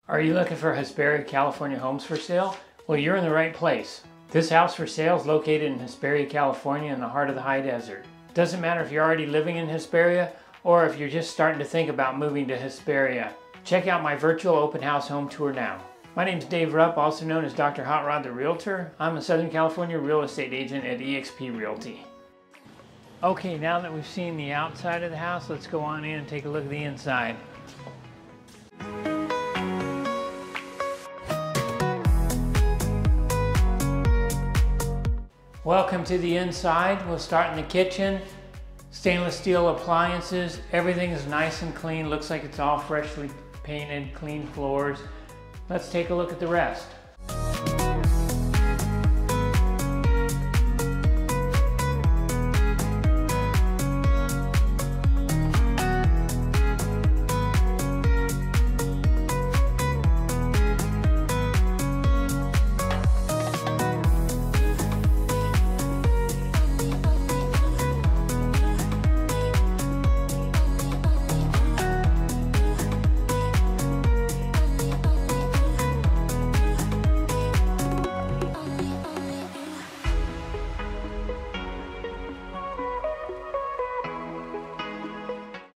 Are you looking for Hesperia, California homes for sale? Well, you're in the right place. This house for sale is located in Hesperia, California in the heart of the high desert. Doesn't matter if you're already living in Hesperia or if you're just starting to think about moving to Hesperia. Check out my virtual open house home tour now. My name is Dave Rupp, also known as Dr. Hot Rod the Realtor. I'm a Southern California real estate agent at Exp Realty. Okay, now that we've seen the outside of the house, let's go on in and take a look at the inside. Welcome to the inside. We'll start in the kitchen. Stainless steel appliances. Everything is nice and clean. Looks like it's all freshly painted, clean floors. Let's take a look at the rest.